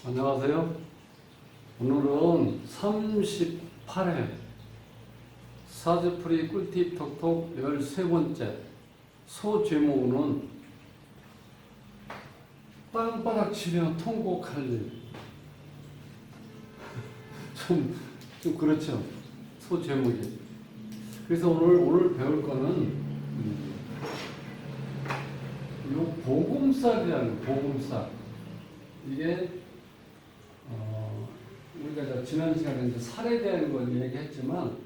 안녕하세요. 오늘은 38회 사주풀이 꿀팁 톡톡 13번째 소 제목은 땅바닥 치며 통곡할 일. 좀 그렇죠. 소 제목이. 그래서 오늘 배울 거는 요 보금살이라는 보금살. 이게 우리가 지난 시간에 이제 살에 대한 걸 얘기했지만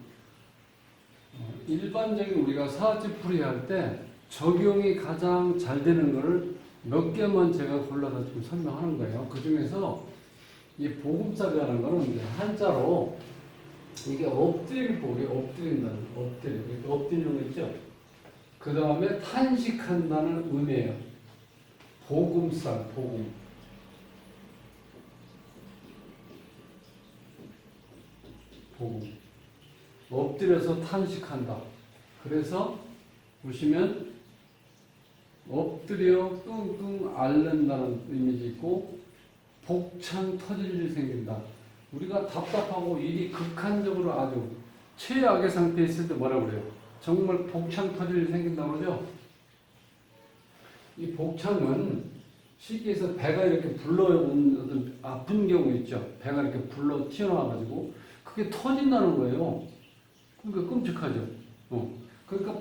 일반적인 우리가 사주풀이 할 때 적용이 가장 잘 되는 거를 몇 개만 제가 골라서 좀 설명하는 거예요. 그 중에서 이 보금살이라는 거는 이제 한자로 이게 엎드릴 복이 엎드린다는 엎드리는 거 있죠. 그 다음에 탄식한다는 의미예요. 보금살, 보금. 엎드려서 탄식한다. 그래서 보시면 엎드려 끙끙 앓는다는 의미도 있고 복창 터질 일이 생긴다. 우리가 답답하고 일이 극한적으로 아주 최악의 상태에 있을 때 뭐라고 그래요? 정말 복창 터질 일이 생긴다고 그러죠? 이 복창은 쉽게 해서 배가 이렇게 불러온 어떤 아픈 경우 있죠. 배가 이렇게 불러 튀어나와가지고 그게 터진다는 거예요. 그러니까 끔찍하죠. 그러니까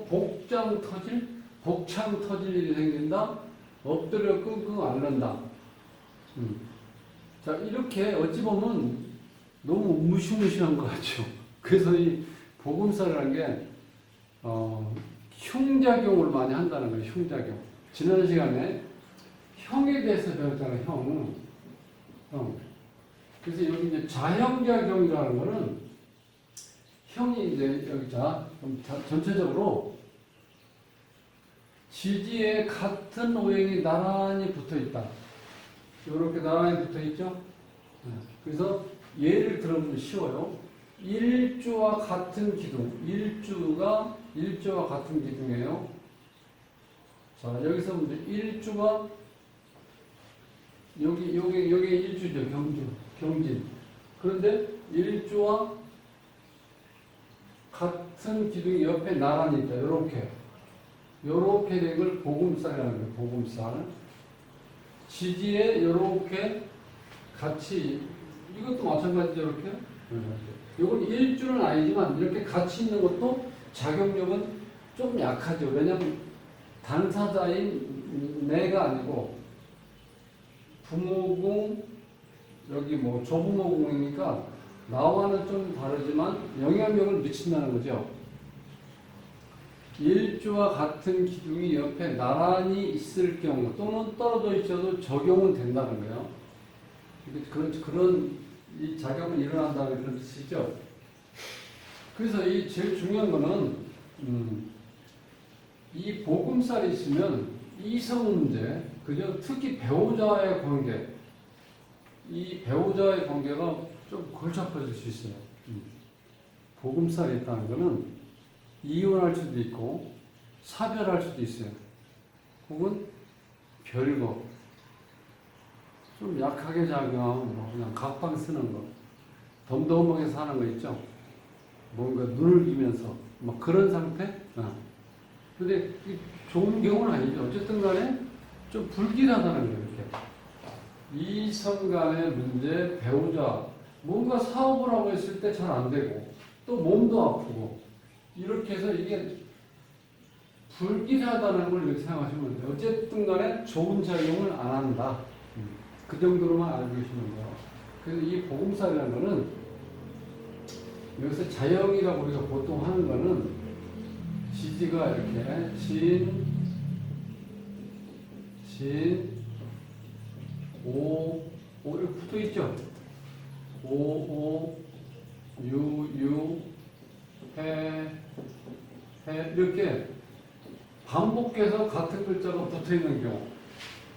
복창 터질 일이 생긴다. 엎드려 끙끙 앓는다. 자, 이렇게 어찌 보면 너무 무시무시한 것 같죠. 그래서 이 보금살이라는 게 흉작용을 많이 한다는 거예요. 흉작용. 지난 시간에 형에 대해서 배웠잖아요. 형. 그래서 여기 이제 자형작용이라는 거는 형이 이제 여기 전체적으로 지지에 같은 오행이 나란히 붙어 있다. 이렇게 나란히 붙어 있죠. 그래서 예를 들어보면 쉬워요. 일주와 같은 기둥. 일주와 같은 기둥이에요. 자, 여기서 이제 일주가 여기 일주죠. 경진. 그런데 일주와 같은 기둥이 옆에 나란히 있다. 요렇게 된 걸 보금살이라는 거예요. 보금살. 지지에 요렇게 같이, 이것도 마찬가지죠. 이렇게. 이건 일주는 아니지만 이렇게 같이 있는 것도 작용력은 좀 약하죠. 왜냐하면 당사자인 내가 아니고 부모궁, 여기 뭐 조부모궁이니까 나와는 좀 다르지만 영향력을 미친다는 거죠. 일주와 같은 기둥이 옆에 나란히 있을 경우 또는 떨어져 있어도 적용은 된다는 거예요. 그런 이 작용은 일어난다는 그런 뜻이죠. 그래서 이 제일 중요한 거는 이 보금살이 있으면 이성 문제, 그죠? 특히 배우자의 관계, 이 배우자의 관계가 좀 골치 아파질 수 있어요. 보금살이 있다는 거는 이혼할 수도 있고 사별할 수도 있어요. 혹은 별거 좀 약하게 작용하면 뭐 그냥 각방 쓰는 거, 덤덤하게 사는 거 있죠. 뭔가 눈을 기면서 뭐 그런 상태. 근데 좋은 경우는 아니죠. 어쨌든 간에 좀 불길하다는 거예요. 이렇게 이성 간의 문제, 배우자 뭔가 사업을 하고 있을 때 잘 안 되고 또 몸도 아프고 이렇게 해서 이게 불길하다는 걸 이렇게 생각하시면 돼요. 어쨌든 간에 좋은 작용을 안 한다. 그 정도로만 알고 계시는 거예요. 그래서 이 보금살이라는 거는 여기서 자형이라고 우리가 보통 하는 거는 지지가 이렇게 오 이렇게 붙어 있죠. 오, 유, 해 이렇게 반복해서 같은 글자가 붙어 있는 경우,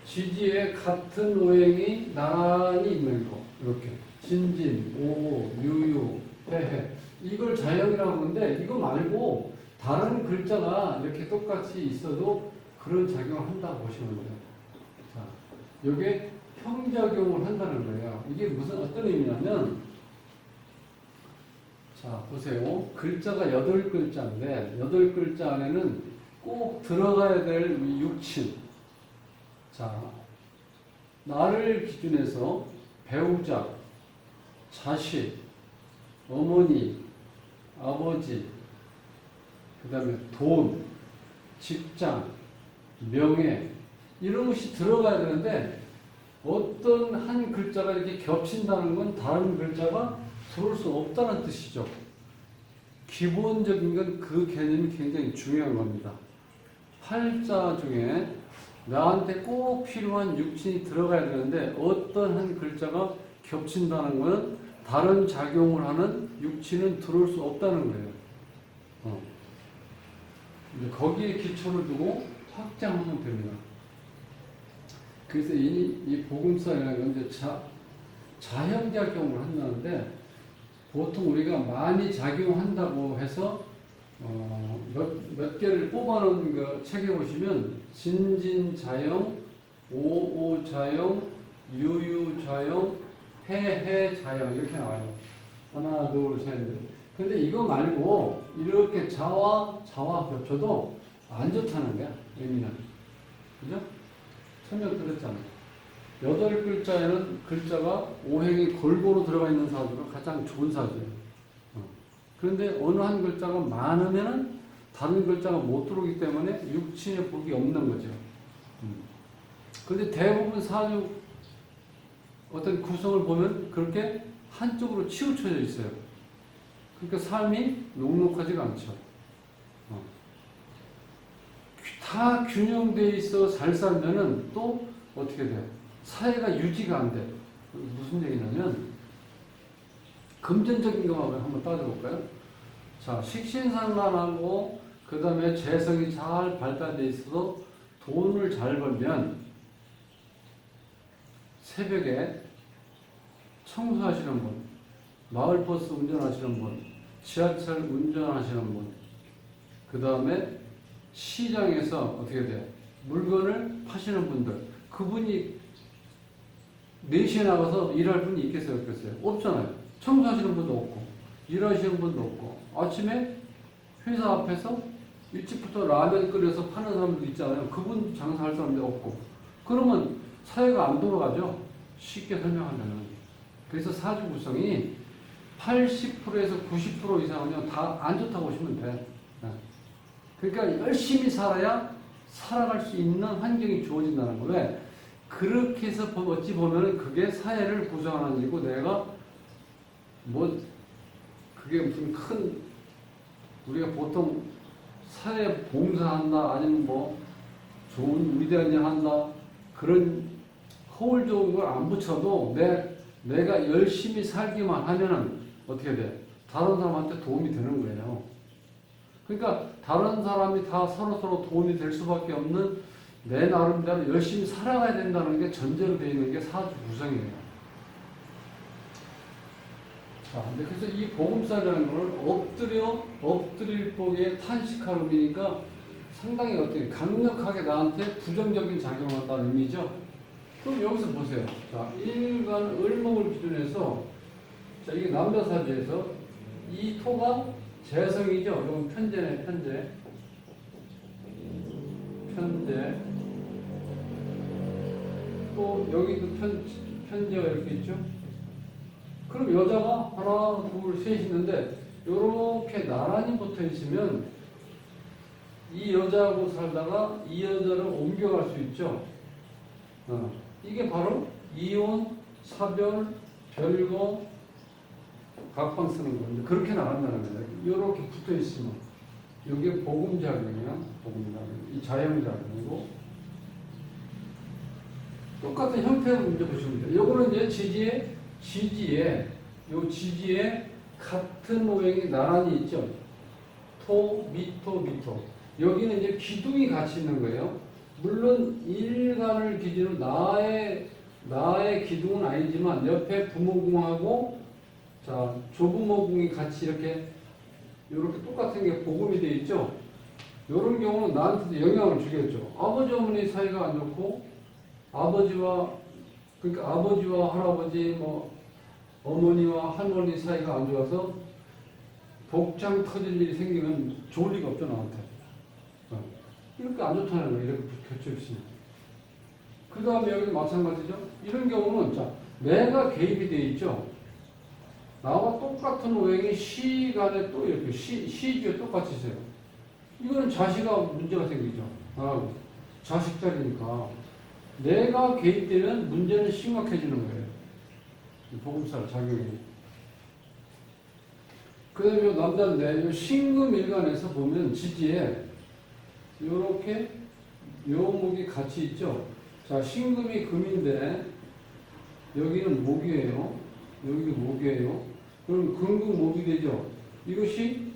지지에 같은 오행이 나란히 있는 거, 이렇게 진진, 오, 유, 해 이걸 자형이라고 하는데 이거 말고 다른 글자가 이렇게 똑같이 있어도 그런 작용을 한다고 보시면 돼요. 자, 이게 평작용을 한다는 거예요. 이게 무슨 어떤 의미냐면, 자, 보세요. 글자가 8글자인데, 8글자 안에는 꼭 들어가야 될 육친. 자, 나를 기준해서 배우자, 자식, 어머니, 아버지, 그 다음에 돈, 직장, 명예, 이런 것이 들어가야 되는데, 어떤 한 글자가 이렇게 겹친다는 건 다른 글자가 들어올 수 없다는 뜻이죠. 기본적인 건 그 개념이 굉장히 중요한 겁니다. 팔자 중에 나한테 꼭 필요한 육친이 들어가야 되는데 어떤 한 글자가 겹친다는 것은 다른 작용을 하는 육친은 들어올 수 없다는 거예요. 이제 거기에 기초를 두고 확장하면 됩니다. 그래서 이 복음서라는 건 이제 자형작용을 한다는데 보통 우리가 많이 작용한다고 해서 몇 개를 뽑아놓은 그 책에 보시면 진진자형, 오오자형, 유유자형, 해해자형 이렇게 나와요. 하나, 둘, 셋. 근데 이거 말고 이렇게 자와 겹쳐도 안 좋다는 거야. 의미는. 그죠? 설명 드렸잖아요. 8글자에는 글자가 오행이 골고루 들어가 있는 사주가 가장 좋은 사주예요. 그런데 어느 한 글자가 많으면 다른 글자가 못 들어오기 때문에 육친의 복이 없는 거죠. 그런데 대부분 사주 어떤 구성을 보면 그렇게 한쪽으로 치우쳐져 있어요. 그러니까 삶이 녹록하지가 않죠. 다 균형되어 있어 잘 살면은 또 어떻게 돼요? 사회가 유지가 안 돼. 무슨 얘기냐면 금전적인 것만 한번 따져볼까요? 자, 식신상관하고 그 다음에 재성이 잘 발달되어 있어서 돈을 잘 벌면 새벽에 청소하시는 분, 마을버스 운전하시는 분, 지하철 운전하시는 분, 그 다음에 시장에서 어떻게 돼요? 물건을 파시는 분들, 그분이 4시에 나가서 일할 분이 있겠어요? 없겠어요? 없잖아요. 청소하시는 분도 없고, 일하시는 분도 없고, 아침에 회사 앞에서 일찍부터 라면 끓여서 파는 사람도 있잖아요. 그분 장사할 사람도 없고. 그러면 사회가 안 돌아가죠? 쉽게 설명하면. 그래서 사주 구성이 80%에서 90% 이상은 다 안 좋다고 보시면 돼. 그러니까 열심히 살아야 살아갈 수 있는 환경이 주어진다는 거예요. 왜? 그렇게 해서 어찌 보면 그게 사회를 구성하는 일이고 내가 뭐 그게 무슨 큰 우리가 보통 사회 봉사한다 아니면 뭐 좋은 위대한 일 한다 그런 허울 좋은 걸 안 붙여도 내가 열심히 살기만 하면은 어떻게 돼? 다른 사람한테 도움이 되는 거예요. 그러니까 다른 사람이 다 서로 도움이 될 수밖에 없는 내 나름대로 열심히 살아가야 된다는 게 전제로 되어 있는 게 사주 구성이에요. 자, 그래서 이 복음사라는 걸 엎드릴 복에 탄식할 의미니까 상당히 어떻게 강력하게 나한테 부정적인 작용을 한다는 의미죠. 그럼 여기서 보세요. 자, 일간 을목을 기준해서 자, 이게 남자사주에서 이 토가 재성이죠. 이건 편재네, 편재. 또 여기도 편재가 이렇게 있죠. 그럼 여자가 하나, 둘, 셋 있는데 이렇게 나란히 붙어 있으면 이 여자하고 살다가 이 여자를 옮겨갈 수 있죠. 이게 바로 이혼, 사별, 별거, 각방 쓰는 건데 그렇게 나간다는 거예요. 이렇게 붙어 있으면 이게 복음작용이야. 복음작용. 이 자형작용이고 똑같은 형태로 문제 보시면 돼요. 요거는 이제 지지에 같은 오행이 나란히 있죠. 토, 미토. 여기는 이제 기둥이 같이 있는 거예요. 물론 일간을 기준으로 나의 기둥은 아니지만 옆에 부모궁하고 자 조부모궁이 같이 이렇게 똑같은 게 복음이 돼 있죠. 이런 경우는 나한테도 영향을 주겠죠. 아버지 어머니 사이가 안 좋고 아버지와 그러니까 아버지와 할아버지, 뭐, 어머니와 할머니 사이가 안 좋아서 복장 터질 일이 생기면 좋을 리가 없죠, 나한테. 이렇게 안 좋다는 거예요. 이렇게 겹쳐 있으면. 그 다음에 여기 마찬가지죠. 이런 경우는, 자, 내가 개입이 돼 있죠. 나와 똑같은 오행이 시간에 또 이렇게 시주에 똑같이 있어요. 이거는 자식아 문제가 생기죠. 자식 자리니까. 내가 개입되면 문제는 심각해지는 거예요. 복음살 작용이. 그 다음에 남자인데, 신금일간에서 보면 지지에 요렇게 묘목이 같이 있죠. 자, 신금이 금인데, 여기는 목이에요. 여기도 목이에요. 그럼 금금목이 되죠. 이것이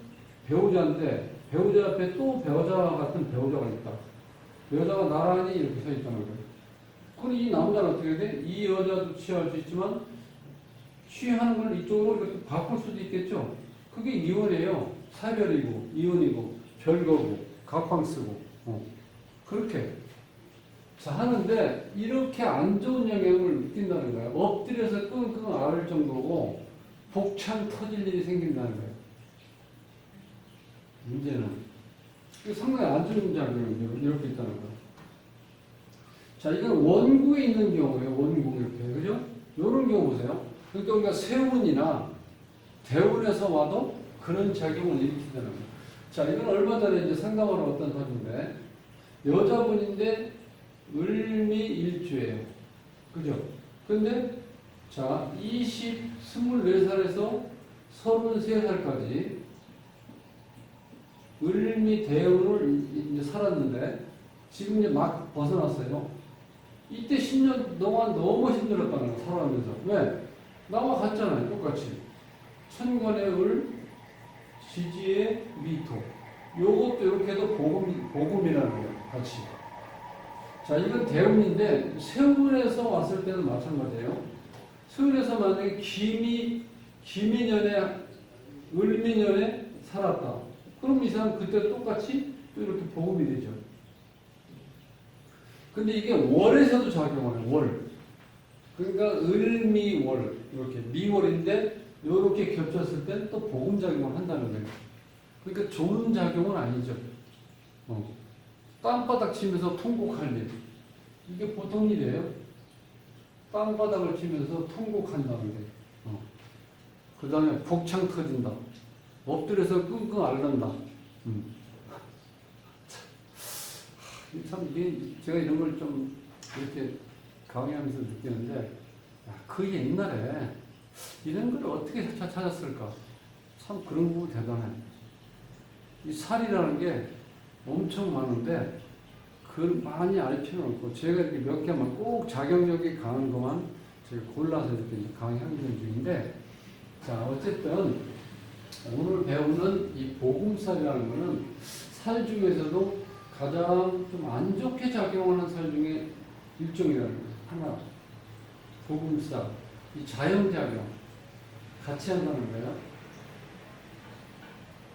배우자인데, 배우자 앞에 또 배우자 같은 배우자가 있다. 여자가 나란히 이렇게 서 있다는 거예요. 그럼 이 남자는 어떻게 돼? 이 여자도 취할 수 있지만, 취하는 걸 이쪽으로 이렇게 바꿀 수도 있겠죠. 그게 이혼이에요. 사별이고, 이혼이고, 별거고, 각방 쓰고, 그렇게. 자, 하는데, 이렇게 안 좋은 영향을 느낀다는 거예요. 엎드려서 끙끙 앓을 정도고, 복창 터질 일이 생긴다는 거예요. 문제는. 상당히 안 좋은 작용이 이렇게 있다는 거예요. 자, 이건 원구에 있는 경우예요. 원구 이렇게. 그죠? 이런 경우 보세요. 그러니까 우리가 세운이나 대운에서 와도 그런 작용을 일으킨다는 거예요. 자, 이건 얼마 전에 이제 상담하러 왔던 사주인데, 여자분인데, 을미일주예요. 그죠? 근데, 자, 24살에서 33살까지 을미 대운을 이제 살았는데, 지금 이제 막 벗어났어요. 이때 10년 동안 너무 힘들었다는 거예요. 살아가면서. 왜? 나와 같잖아요. 똑같이. 천간의 을, 지지의 미토. 요것도 이렇게 해도 복음이라는 거예요. 같이. 자, 이건 대운인데, 세운에서 왔을 때는 마찬가지예요. 세운에서 만약에 기민년에, 을민년에 살았다. 그럼 이 사람 그때 똑같이 또 이렇게 복음이 되죠. 근데 이게 월에서도 작용을 해요. 월. 그러니까 을미월. 이렇게 미월인데, 이렇게 겹쳤을 때 또 복음 작용을 한다는 거예요. 그러니까 좋은 작용은 아니죠. 땅바닥 치면서 통곡할 일. 이게 보통 일이에요. 땅바닥을 치면서 통곡한다는 게. 그 다음에 복창 터진다. 엎드려서 끙끙 앓는다. 참, 이게, 제가 이런 걸 좀 이렇게 강의하면서 느끼는데, 그 옛날에 이런 걸 어떻게 찾았을까? 참 그런 부분 대단해. 이 살이라는 게 엄청 많은데, 그걸 많이 알 필요는 없고, 제가 이렇게 몇 개만 꼭 자경력이 강한 것만 제가 골라서 이렇게 강의하는 중인데, 자, 어쨌든, 오늘 배우는 이 복음살이라는 거는 살 중에서도 가장 좀 안 좋게 작용하는 살 중에 일종이라는 거예요. 하나, 복음살, 이 자연작용 같이 한다는 거예요.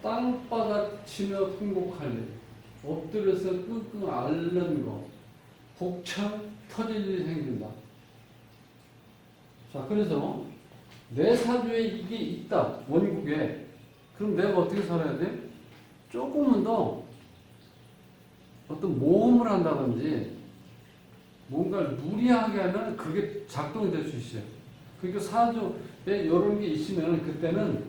땅바닥 치며 통곡할 일, 엎드려서 끙끙 앓는 거, 복창 터질 일이 생긴다. 자, 그래서 내 사주에 이게 있다, 원국에. 그럼 내가 어떻게 살아야 돼? 조금은 더 어떤 모험을 한다든지 뭔가를 무리하게 하면 그게 작동이 될 수 있어요. 그러니까 사주에 이런 게 있으면 그때는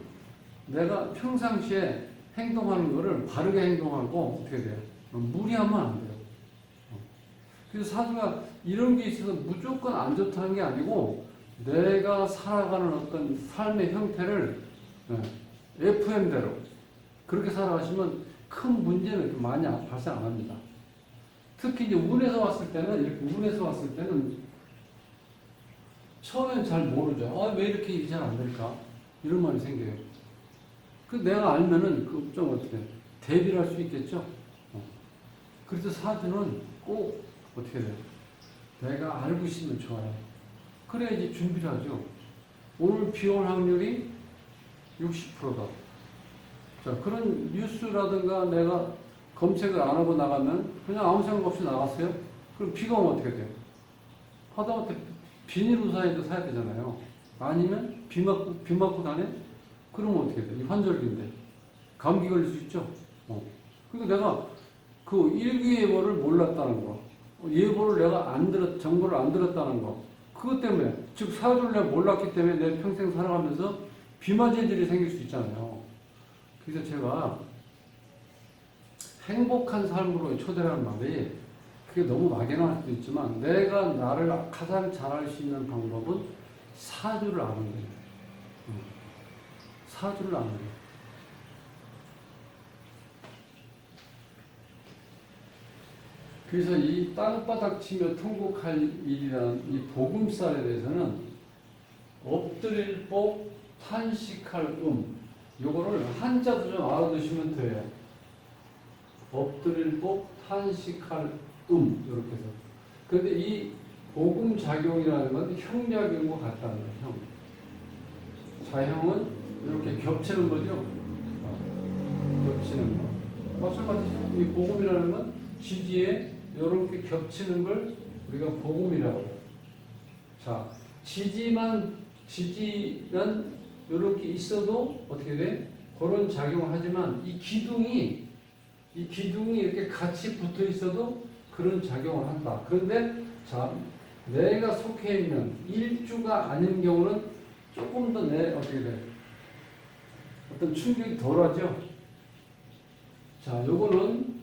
내가 평상시에 행동하는 거를 바르게 행동하고 어떻게 돼요? 무리하면 안 돼요. 그래서 사주가 이런 게 있어서 무조건 안 좋다는 게 아니고 내가 살아가는 어떤 삶의 형태를 FM대로 그렇게 살아가시면 큰 문제는 많이 발생 안 합니다. 특히 이제 운에서 왔을 때는, 이렇게 운에서 왔을 때는 처음엔 잘 모르죠. 왜 이렇게 일이 잘 안 될까? 이런 말이 생겨요. 그 내가 알면은 그 좀 어떻게 대비를 할 수 있겠죠? 그래서 사주는 꼭 어떻게 돼요? 내가 알고 있으면 좋아요. 그래야지 준비를 하죠. 오늘 비 올 확률이 60%다. 자, 그런 뉴스라든가 내가 검색을 안 하고 나가면 그냥 아무 생각 없이 나갔어요? 그럼 비가 오면 어떻게 돼요? 하다못해 비닐 우산이도 사야 되잖아요. 아니면 비 맞고 다녀? 그러면 어떻게 돼? 이 환절기인데. 감기 걸릴 수 있죠? 그러니까 내가 그 일기예보를 몰랐다는 거. 예보를 내가 정보를 안 들었다는 거. 그것 때문에, 즉, 사주를 내가 몰랐기 때문에 내 평생 살아가면서 비 맞을 일이 생길 수 있잖아요. 그래서 제가 행복한 삶으로 초대라는 말이 그게 너무 막연할 수도 있지만 내가 나를 가장 잘 알 수 있는 방법은 사주를 아는 거예요. 사주를 아는 거예요. 그래서 이 땅바닥 치며 통곡할 일이라는 이 복음살에 대해서는 엎드릴 복, 탄식할 요거를 한자도 좀 알아두시면 돼요. 엎드릴 복, 탄식할 이렇게 해서. 그런데 이 복음 작용이라는 건 형작용과 같다는 거예요. 형. 자형은 이렇게 겹치는 거죠. 겹치는 거. 마찬가지죠. 이 복음이라는 건 지지에 이렇게 겹치는 걸 우리가 복음이라고 해요. 자, 지지는 이렇게 있어도 어떻게 돼? 그런 작용을 하지만 이 기둥이 이렇게 같이 붙어 있어도 그런 작용을 한다. 그런데 자, 내가 속해 있는 일주가 아닌 경우는 조금 더 어떻게 돼? 어떤 충격이 덜하죠. 자, 요거는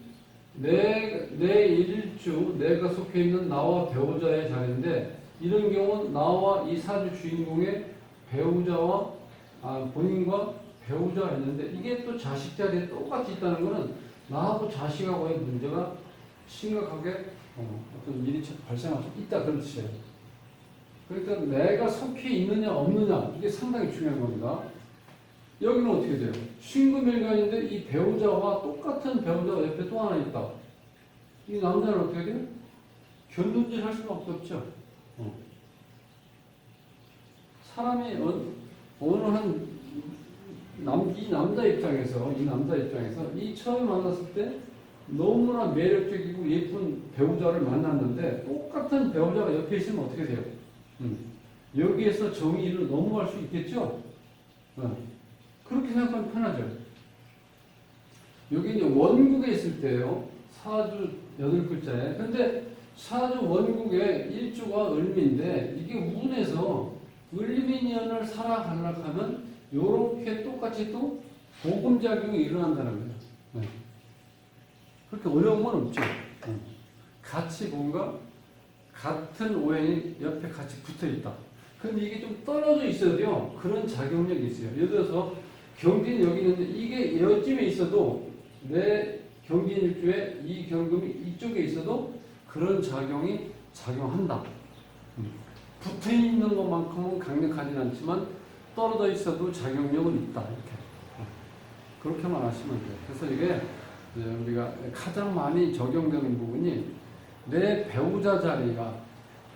내 일주, 내가 속해 있는 나와 배우자의 자리인데 이런 경우는 나와 이 사주 주인공의 배우자와 본인과 배우자가 있는데 이게 또 자식 자리에 똑같이 있다는 것은 나하고 자식하고의 문제가 심각하게 어떤 일이 발생할 수 있다 그런 뜻이에요. 그러니까 내가 속해 있느냐 없느냐 이게 상당히 중요한 겁니다. 여기는 어떻게 돼요? 신금일간인데 이 배우자와 똑같은 배우자가 옆에 또 하나 있다. 이 남자는 어떻게 돼요? 견눈질 할 수밖에 없죠. 사람이 어느 이 남자 입장에서 이 처음 만났을 때 너무나 매력적이고 예쁜 배우자를 만났는데 똑같은 배우자가 옆에 있으면 어떻게 돼요? 여기에서 정의를 넘어갈 수 있겠죠? 그렇게 생각하면 편하죠. 여기 이제 원국에 있을 때요. 사주 8글자에. 근데 사주 원국에 일주가 을미인데 이게 운에서 을미년을 살아가려고 하면 요렇게 똑같이 또 보금작용이 일어난다는 거예요. 그렇게 어려운 건 없죠. 같이 뭔가 같은 오행이 옆에 같이 붙어 있다. 근데 이게 좀 떨어져 있어야 돼요. 그런 작용력이 있어요. 예를 들어서 경진이 여기 있는데 이게 여쯤에 있어도 내 경진 일주에 이 경금이 이쪽에 있어도 그런 작용이 작용한다. 붙어 있는 것만큼은 강력하진 않지만 떨어져 있어도 작용력은 있다. 이렇게. 그렇게만 아시면 돼요. 그래서 이게 우리가 가장 많이 적용되는 부분이 내 배우자 자리가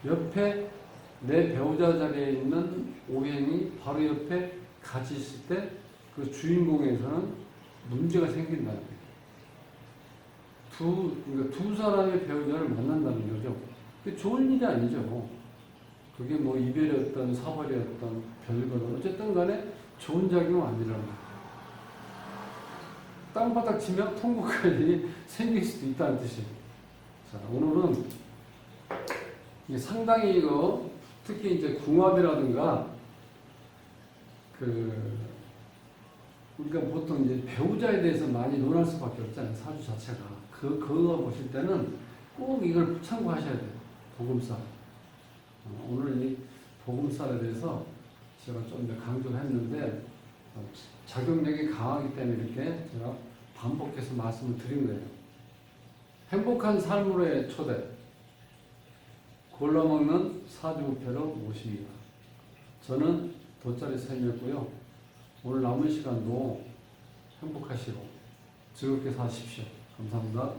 옆에 내 배우자 자리에 있는 오행이 바로 옆에 같이 있을 때 그 주인공에서는 문제가 생긴다는 거예요. 그러니까 두 사람의 배우자를 만난다는 거죠. 그게 좋은 일이 아니죠. 그게 뭐 이별이었던 사벌이었던 별거든 어쨌든 간에 좋은 작용은 아니라는 거예요. 땅바닥 치면 통곡할 일이 생길 수도 있다는 뜻이에요. 자, 오늘은 이게 상당히 특히 이제 궁합이라든가 우리가 보통 이제 배우자에 대해서 많이 논할 수밖에 없잖아요. 사주 자체가. 그거 보실 때는 꼭 이걸 참고하셔야 돼요. 복음살. 오늘 이 복음살에 대해서 제가 좀 강조를 했는데 작용력이 강하기 때문에 이렇게 제가 반복해서 말씀을 드린 거예요. 행복한 삶으로의 초대. 골라먹는 사주부패로 모십니다. 저는 돗자리 쌤이었고요. 오늘 남은 시간도 행복하시고 즐겁게 사십시오. 감사합니다.